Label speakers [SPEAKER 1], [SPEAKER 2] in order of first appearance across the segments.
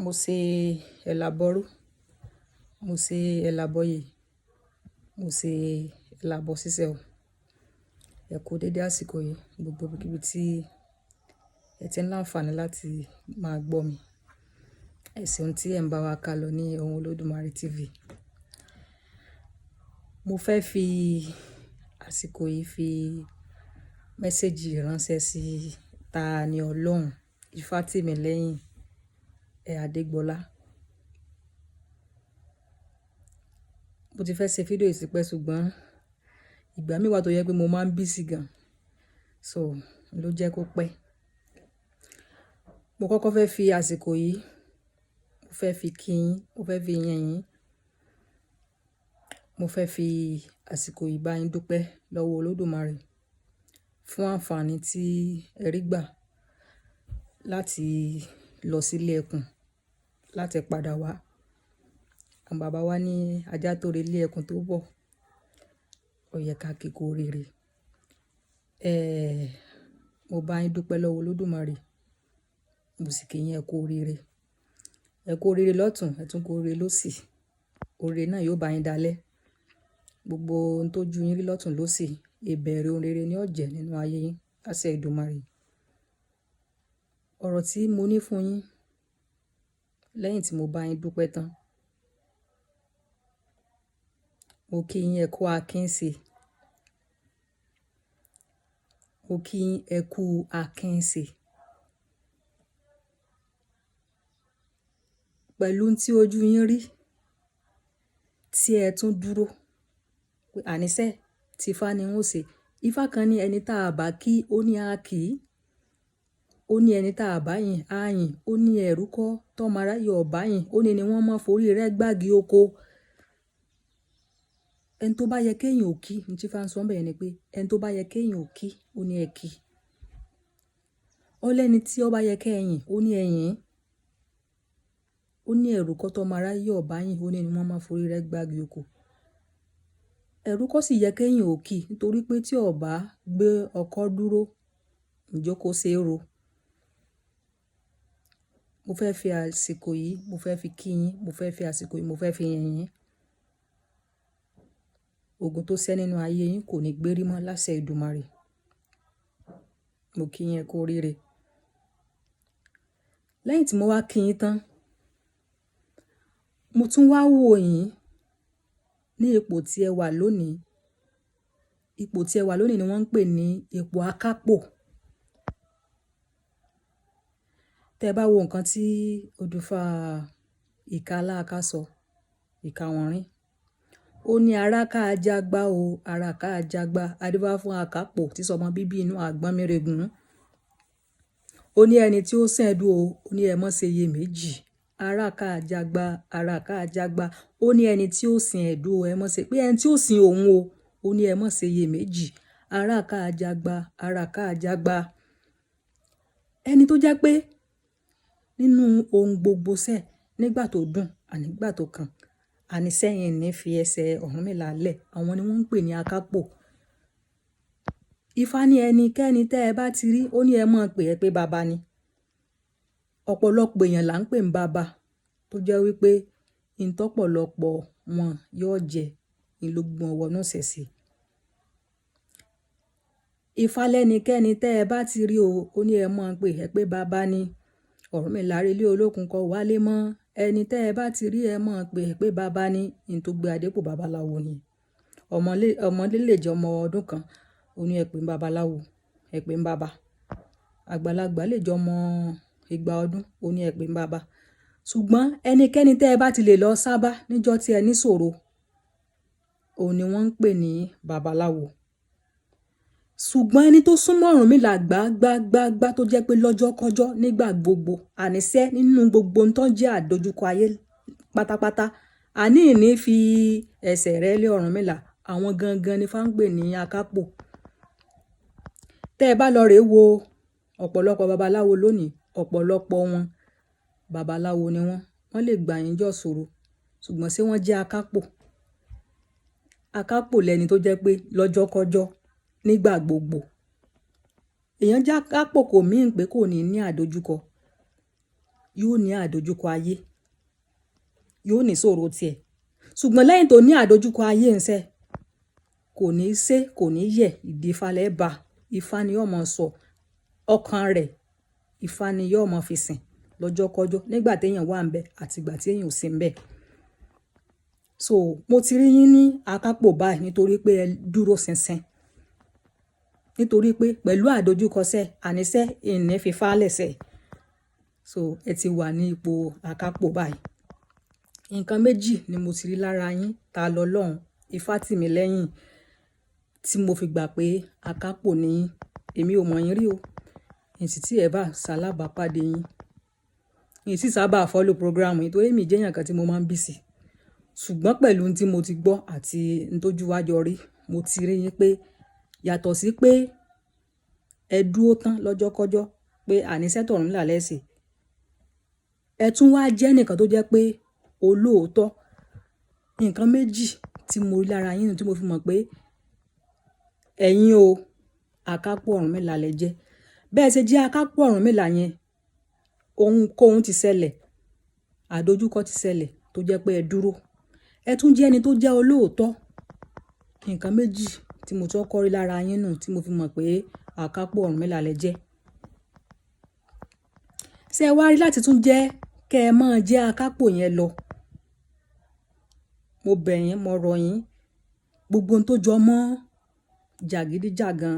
[SPEAKER 1] Mo ṣe ẹ̀làbọ́rú, mo ṣe ẹ̀làbọ́yè, mo ṣe ẹ̀làbọ́ sísẹ̀ o. Ẹ kú dédé àsìkò yìí, gbogbo ibikíbi tí ẹ ti ń láǹfààní láti máa gbọ́ mi. Ẹ ṣeun tí ẹ̀ ń bá wa kálọ ní ohun Olódùmarè TV. Mo fẹ́ fi àsìkò yìí fi mẹ́sẹ́jì ránṣẹ́ sí Tani Ọló, Ifátìmílẹ́yìn Adégbọlá. Mo ti fẹ́ ṣe fídíò yìí tipẹ́ ṣùgbọ́n ìgbà mí wà tó yẹ pé mo máa ń busy gan, so ló jẹ́ kó pẹ́. Mo kọ́kọ́ fẹ́ fi àsìkò yìí, mo fẹ́ fi kí yín, mo fẹ́ fi yìn yín, mo fẹ́ fi àsìkò yìí bá yín dúpẹ́ lọ́wọ́ Olódùmarè fún àǹfààní tí ẹ rí gbà láti lọ sílé ẹkùn, láti padà wá. Àwọn bàbá wa ní ajá tó relé ẹkùn tó bọ̀, ó yẹ ká kí kú oríire. Mo bá yín dúpẹ́ lọ́wọ́ Olódùmarè, mo sì kí yín ẹ kú oríire. Ẹ kú oríire lọ́tùn, ẹ tún kú oríire lósì. Oríire náà yóò bá yín dalẹ̀. Gbogbo ohun tó ju yín rí lọ́tùn lósì, ìbẹ̀rẹ̀ ohun rere ni ó jẹ́ nínú ayé yín, láṣẹ Èdùmàrè. Ọ̀rọ̀ tí mo ní fún yín lẹ́yìn tí mo bá yín dúpẹ́ tán, mo kí yín ẹ kú akínṣe. Mo kí yín ẹ kú akínṣe. Pẹ̀lú tí ojú yín rí, tí ẹ tún dúró, pé àníṣe tí Ifá ni wọ́n ṣe. Ifá kan ní ẹni tá a bá kí, ó ní a kì í. Ó ní ẹni tá a bá yìn, a yìn. Ó ní ẹ̀rú kọ́ tọ́mọ aráyé ọ̀bá yìn. Ó ní wọ́n máa forí rẹ̀ gbági oko. Ẹni tó bá yẹ kéèyàn ò kí, ní tí Ifá ń sọ bẹ́ẹ̀ ni pé ẹni tó bá yẹ kéèyàn ò kí, ó ní ẹ kí. Ó lẹ́ni tí ó bá yẹ kéèyàn, ó ní ẹ yìn. Ó ní ẹ̀rú kọ́ tọ́mọ aráyé ọ̀bá yìn. Ó ní wọ́n máa forí rẹ̀ gbági oko. Ẹ̀rú kọ́ sì yẹ kéèyàn ò kí nítorí pé tí ọba gbé ọkọ́ dúró, ìjókòó ṣe é ro. Mo fẹ́ fi àsìkò yìí, mo fẹ́ fi kí yín, mo fẹ́ fi àsìkò yìí, mo fẹ́ fi yìn yín. Ogun tó ṣẹ́ nínú ayé yín kò ní gbérí mọ́ láṣẹ Èdùmàrè. Mo kí yín ẹ kú oríire. Lẹ́yìn tí mo wá kí yín tán, mo tún wá wò yín ní ipò tí ẹ wà lónìí. Ipò tí ẹ wà lónìí ni wọ́n ń pè ní ipò akápò. Tẹ́ bá wo nǹkan tí Odùfà ìka aláàká sọ, ìka wọ̀nrín. Ó ní ara ká ajágbá o, ara ká ajágbá. Adífá fún akápò tí sọmọ bíbí inú àgbọn mẹ́rẹ̀gùn. Ó ní ẹni tí ó sẹ́ndú o, ó ní ẹ mọ́ ṣe iye méjì. Ara ká ajágbá, ara ká ajágbá. Ó ní ẹni tí ó sin ẹ̀dú o, ẹ mọ́ ṣe pé ẹni tí ó sin òun o, ó ní ẹ mọ́ ṣe iye méjì. Ara ká ajágbá, ara ká ajágbá. Ẹni tó jẹ́ pé nínú ohun gbogbo sẹ́, nígbà tó dùn àní nígbà tó kàn, àní sẹ́yìn ní fi ẹsẹ̀ Ọ̀rúnmìlà lẹ̀, àwọn ni wọ́n ń pè ní akápò. Ifá ní ẹnikẹ́ni tẹ́ ẹ bá ti rí, ó ní ẹ mọ̀ pé ẹ pé baba ni. Ọ̀pọ̀lọpọ̀ èèyàn là ń pè ní baba, tó jẹ́ wípé ìtọ́pọ̀lọpọ̀ wọn yóò jẹ ìlógbọ̀n ọwọ́ náà ṣẹ̀ṣẹ̀. Ifá lẹ́nikẹ́ni tẹ́ ẹ bá ti rí o, ó ní ẹ mọ̀ pé ẹ pé baba ni. Ọ̀rúnmìlà relé olókun kọ wálé mọ́. Ẹni tẹ́ ẹ bá ti rí ẹ mọ̀ pé ẹ pé baba ni. Ní tó gbé adépò babaláwo ni. Ọmọdé lè jẹ́ ọmọ ọdún kan, ó ní ẹ pé ń babaláwo, ẹ pé ń baba. Àgbàlagbà lè jẹ́ ọmọ 200 ọdún, ó ní ẹ pé ń baba. Ṣùgbọ́n ẹnikẹ́ni tẹ́ ẹ bá ti lè lọ sábà níjọ́ tí ẹ ní ṣòro, òun ni wọ́n ń pè ní babaláwo. Ṣùgbọ́n ẹni tó súnmọ́ Ọ̀rúnmìlà gbágbágbá tó jẹ́ pé lọ́jọ́kọ́jọ́ nígbà gbogbo, àníṣe nínú gbogbo ohun tó ń jẹ́ àdójúkọ ayé pátápátá, àní ìní fi ẹsẹ̀ rẹ̀ lé Ọ̀rúnmìlà, àwọn gangan ni Ifá ń pè ní akápò. Tẹ́ ẹ bá lọ rèé wo ọ̀pọ̀lọpọ̀ babaláwo lónìí, ọ̀pọ̀lọpọ̀ wọn babaláwo ni wọ́n. Wọ́n lè gbà yín jọ́ ṣòro, ṣùgbọ́n ṣé wọ́n jẹ́ akápò? Akápò lẹni tó jẹ́ pé lọ́jọ́kọ́jọ́ nígbà gbogbo. Èèyàn já akápò kò mean pé kò ní àdójúkọ. yóò ní àdójúkọ ayé, yóò ní ṣòro tiẹ̀. Ṣùgbọ́n lẹ́yìn tó ní àdójúkọ ayé ńṣẹ́, kò ní ṣe, kò ní yẹ̀, ìdí Ifá lẹ́ bá. Ifá ni yóò mọ̀ sọ ọkàn rẹ̀, Ifá ni yóò mọ̀ fi sìn lọ́jọ́kọ́jọ́ nígbà téèyàn wà ńbẹ̀ àti ìgbà tí èèyàn ò sí ńbẹ̀. So mo ti rí yín ní akápò báyìí nítorí pé ẹ dúró ṣinṣin, nítorí pé pẹ̀lú àdójúkọsẹ́ àníṣẹ́ ìní fi fálẹ̀ṣẹ̀. So ẹ ti wà ní ipò akápò báyìí. Nǹkan méjì ni mo ti rí lára yín, ta lọ lọ́hùn, Ifá tì mí lẹ́yìn tí mo fi gbà pé akápò ni yín. Èmi ò mọ̀ yín rí o, èsì tí ẹ bá ṣalábàápàdé yín, èsì sábà follow program yìí torí èmi jẹ́ èèyàn kan tí mo máa ń busy. Ṣùgbọ́n pẹ̀lú ohun tí mo ti gbọ́ àti ohun tójú wa jọ rí, mo ti rí yín pé yàtọ̀ sí pé ẹ dúró tán lọ́jọ́kọ́jọ́ pé àníṣẹ́ tọ̀rúnmìlà lẹ́sẹ̀, ẹ tún wá jẹ́ nìkan tó jẹ́ pé olóòótọ́. Nǹkan méjì tí mo rí lára yín tí mo fi mọ̀ pé ẹ̀yin o akápò Ọ̀rúnmìlà lẹ jẹ́. Bẹ́ẹ̀ ṣe jẹ́ akápò Ọ̀rúnmìlà yẹn, ohunkóhun ti ṣẹlẹ̀, àdójúkọ ti ṣẹlẹ̀ tó jẹ́ pé ẹ dúró. Ẹ tún jẹ́ ẹni tó jẹ́ olóòótọ́. Nǹkan méjì tí mo tún kọ́ rí lára yín nù tí mo fi mọ̀ pé akápò Ọ̀rúnmìlà lẹ jẹ́. Ṣé ẹ wá rí láti tún jẹ́ kẹ́ ẹ máa jẹ́ akápò yẹn lọ? Mo bẹ̀ yín, mo rọ̀ yín, gbogbo ohun tó jọ mọ́ jàgídíjàgan,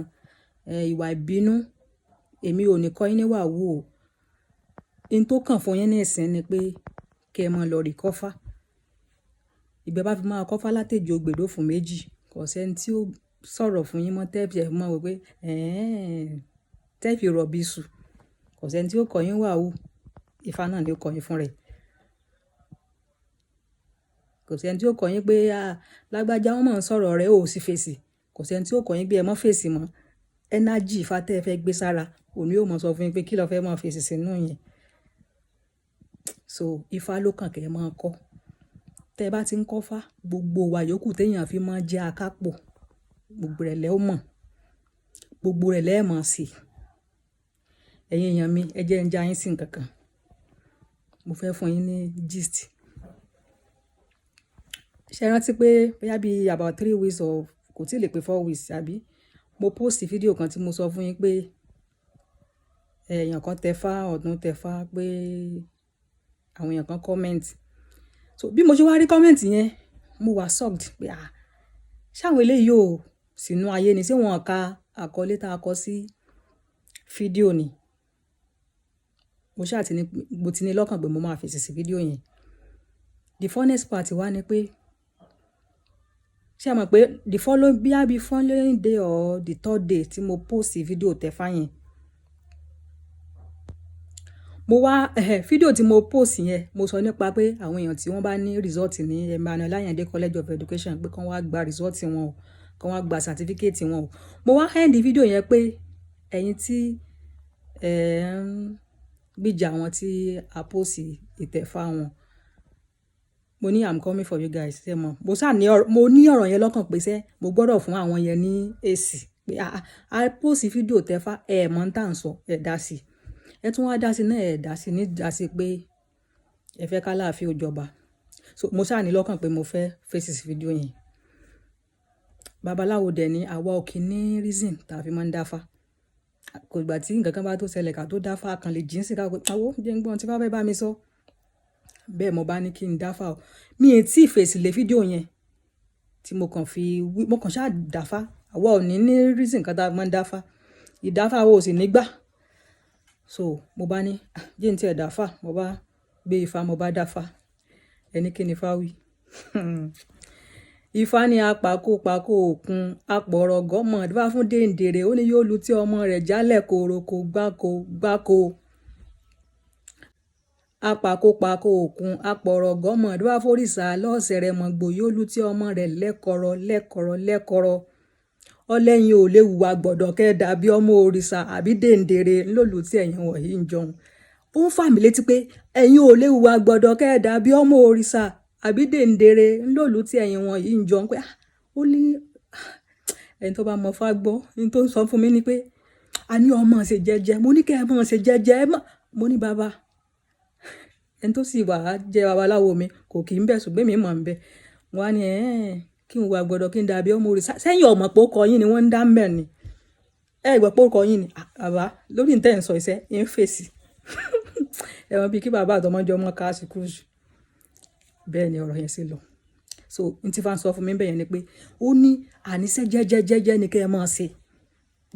[SPEAKER 1] ìwà ìbínú, èmi ò ní kọ́ yín níwà wù o. Ohun tó kàn fún yín ní ìsìn ni pé kẹ́ ẹ máa lọ rí kọ́fá. Ìbẹ́ bá fi máa kọ́fá látèjì ògbèdó fún méjì, kò sẹ́ni tí ó sọ̀rọ̀ fún yín mọ́ tẹ́ẹ̀fì ẹ̀ mọ́ wò pé tẹ́ẹ̀fì rọ̀bì sù. Kò sẹ́ni tí ó kọ́ yín wà wù. Ifá náà ni ó kọ́ yín fún rẹ̀. Kò sẹ́ni tí ó kọ́ yín pé lágbájá wọn máa ń sọ̀rọ̀ rẹ̀ ó sì fèsì. Kò sẹ́ni tí ó kọ́ yín bí ẹ mọ́ fèsì mọ́. Ẹ́nájì Ifá tẹ́ ẹ fẹ́ gbé sára, òní yóò mọ̀ sọ fún yín pé kí ló fẹ́ máa fèsì sínú yẹn. So Ifá ló kàn kẹ́ ẹ máa kọ́. Tẹ́ ẹ bá ti ń kọ́fá, gbogbo wa yòókù téèyàn fi máa jẹ́ akápò, gbogbo rẹ̀ lẹ́ ó mọ̀, gbogbo rẹ̀ lẹ́ ẹ̀ mọ̀ sí. Ẹ̀yin èèyàn mi, ẹ jẹ́ ń já yín sí nǹkan kan. Mo fẹ́ fún yín ní gist. Ṣé ẹ rántí pé bóyá bí about 3 weeks or kò tí ì lè pé 4 weeks àbí mo post fídíò kan tí mo sọ fún yín pé èèyàn kan tẹfá, ọ̀dún tẹfá pé àwọn èèyàn kan comment. So bí mo ṣe wá rí comment yẹn, mo wà shocked pé ṣáwọn eléyìí yóò sínú ayé ni, ṣé wọn ka àkọlé tá a kọ sí fídíò ni. Mo ti ní lọ́kàn pé mo máa fèsì sí fídíò yẹn. The funniest part wá ni pé ṣé ẹ mọ̀ pé the following day or the third day tí mo post fídíò tẹfá yẹn, mo wá fídíò tí mo post yẹn mo sọ nípa pé àwọn èèyàn tí wọ́n bá ní result ní Emmanuel Ayinde College of Education pé kán wá gba result wọn o, kán wá gba certificate wọn o. Mo wá end fídíò yẹn pé ẹ̀yin tí gbìjà àwọn tí a post ìtẹ̀fá wọn, mo ní I'm coming for you guys. Ṣé mọ̀, mo ní ọ̀rọ̀ yẹn lọ́kàn pé mo gbọ́dọ̀ fún àwọn yẹn ní èsì pé a post fídíò tẹfá mọ̀ ń tà ń sọ dá sí. Ẹ tún wá dá sí náà dá sí ní dá sí pé ẹ fẹ́ ká láàfin òjọba. So mo ní lọ́kàn pé mo fẹ́ fèsì sí fídíò yẹn. Babaláwo dẹ̀ ni àwa ò kí ní reason tá a fi máa ń dáfá. Kò ìgbà tí nǹkan kan bá tó ṣẹlẹ̀ ká tó dáfá kan lè jíǹsì ká pé jẹ́ ń gbọ́n tí bá fẹ́ bá mi sọ. Bẹ́ẹ̀ mo bá ní kí n dáfá o. Mi ò tí ì fèsì lé fídíò yẹn tí mo kàn ṣáà dáfá. Àwa ò ní reason kan tá a máa ń dáfá. Ìdáfá wo ò sì nígbà. So mo bá ní jẹ́ ń tí ẹ̀ dáfá, mo bá gbé Ifá, mo bá dáfá. Ẹni kí ni Ifá wí? Ifá ní apàkópàkó òkun apọ̀rọ̀ gọ́mọ̀ dífá fún dèǹdèrè, ó ní yóò lu tí ọmọ rẹ̀ jálẹ̀ kòròkò gbáko. Apàkópàkó òkun apọ̀rọ̀ gọ́mọ̀ dífá fórìṣà lọ́ọ̀sẹ̀ rẹ̀ mọ̀gbò yóò lu tí ọmọ rẹ̀ lẹ́kọ̀rọ̀. Ọlẹ́yin ò léwu wa gbọ́dọ̀ kẹ́ dàbí ọmọ òrìṣà àbí dèǹdèrè ńlòlù tí ẹ̀yin wọ̀nyí ń jọun. Ó ń fà mí létí pé ẹ̀yin ò léwu wa gbọ́dọ̀ kẹ́ dàbí ọmọ òrìṣà àbí dèǹdèrè ńlòlù tí ẹ̀yin wọ̀nyí ń jọun pé ó ní ẹni tó bá mọ Fá gbọ́ ní tó ń sọ fún mi ni pé a ní ọmọ ṣe jẹ́jẹ́, mo ní kẹ́ ẹ mọ̀ ṣe jẹ́jẹ́ mo ní bàbá ẹni tó sì wà jẹ́ babaláwo mi kò kì í bẹ̀ ṣùgbọ́n mi mọ̀ ń bẹ̀ wọ́n á ní kí n wà gbọ́dọ̀ kí n dàbí ọmọ òrìṣà sẹ́yìn ọmọ pé ó kọ yín ni wọ́n ń dá ń bẹ̀ ni gbọ́ pé ó kọ yín ni bàbá lórí ní tẹ́ ń sọ iṣẹ́ ń fèsì ẹ̀wọ̀n bíi kí bàbá àtọmọjọ́ mọ́ ká sí kúrúṣù bẹ́ẹ̀ ni ọ̀rọ̀ yẹn sì lọ so n ti fa ń sọ fún mi bẹ́ẹ̀ yẹn ni pé ó ní àníṣe jẹ́jẹ́ ni kẹ́ ẹ máa ṣe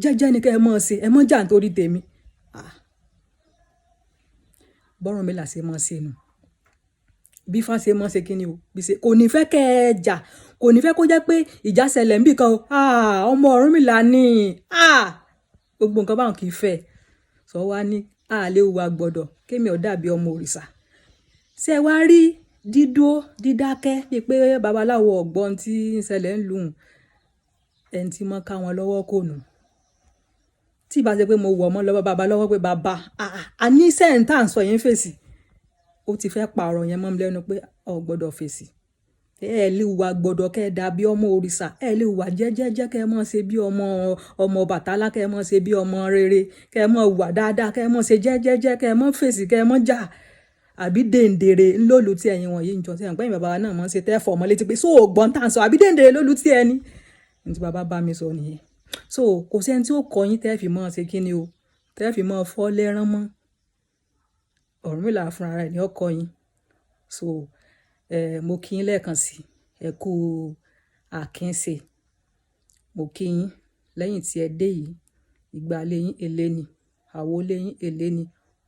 [SPEAKER 1] jẹ́jẹ́ ni kẹ́ ẹ máa ṣe ẹ mọ́ jà nítorí tèmi bọ́rọ̀ mi là ṣe máa ṣe nù bí fá ṣe máa ṣe kí ni o bí ṣe kò ní fẹ́ kẹ́ ẹ jà kò ní fẹ́ kó jẹ́ pé ìjà ṣẹlẹ̀ níbì kan o ọmọ Ọ̀rúnmìlà ni gbogbo nǹkan báwọn kì í fẹ́ sọ wá ní àléwu wa gbọ́dọ̀ kémi ọ̀ dàbí ọmọ òrìṣà ṣé ẹ wá rí dídákẹ́ bíi pé babaláwo ọ̀gbọ́n tí ń ṣẹlẹ̀ ń lù ẹni tí mọ́ ká wọn lọ́wọ́ kò nù tí ìbá ṣe pé mo wọ̀ ọmọ lọ́wọ́ bàbá lọ́wọ́ pé bàbá àní sẹ́ǹtà ń sọ yẹn fèsì ó ti fẹ́ pa ọ̀rọ̀ yẹn mọ́ mi lẹ́nu pé ò gbọ́dọ̀ fèsì lè wà gbọ́dọ̀ kẹ́ ẹ dàbí ọmọ òrìṣà lè wà jẹ́jẹ́jẹ́ kẹ́ ẹ mọ́ ṣe bí ọmọ Ọbàtálá kẹ́ ẹ mọ́ ṣe bí ọmọ rere kẹ́ ẹ mọ́ wà dáadáa kẹ́ ẹ mọ́ ṣe jẹ́jẹ́jẹ́ kẹ́ ẹ mọ́ fèsì kẹ́ ẹ mọ́ jà àbí dèndèrè ńlọ́lù tí ẹ̀yin wọ̀nyí ń jọ sí àgbẹ̀yìn bàbá náà mọ́ ṣe tẹ́ fọ̀ ọmọ létí pé sóò gbọ́n tá à ń sọ àbí dèndèrè lọ́lù tí ẹni ní tí bàbá bá mi sọ nìyẹn so kò sẹ́ni tí ó kọ́ yín tẹ́ fi mọ́ ṣe kí ni o tẹ́ fi mọ́ fọ́ lẹ́rán mọ́ Ọ̀rúnmìlà fúnra rẹ̀ ni ó kọ́ yín so mo kí yín lẹ́ẹ̀kan sí ẹ kú àkínṣe mo kí yín lẹ́yìn tí ẹ dé yìí ìgbà léyìn èlé ni àwo léyìn èlé ni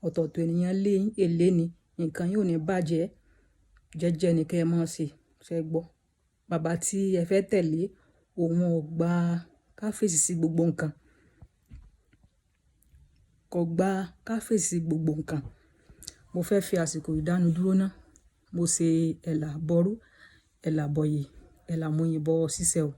[SPEAKER 1] ọ̀tọ̀ọ̀tọ̀ ènìyàn léyìn èlé ni nǹkan yóò ní bàjẹ́ jẹ́jẹ́ ni kẹ́ ẹ mọ́ ṣe ṣe gbọ́ bàbá tí ẹ fẹ́ tẹ̀lé òun ò gba káfèsì sí gbogbo nǹkan kò gba káfèsì sí gbogbo nǹkan mo fẹ́ fi àsìkò ìdánudúró náà mo ṣe ẹ̀là bọ́rú ẹ̀là bọ̀yè ẹ̀là mọ̀yìnbọ̀ ṣíṣẹ́ o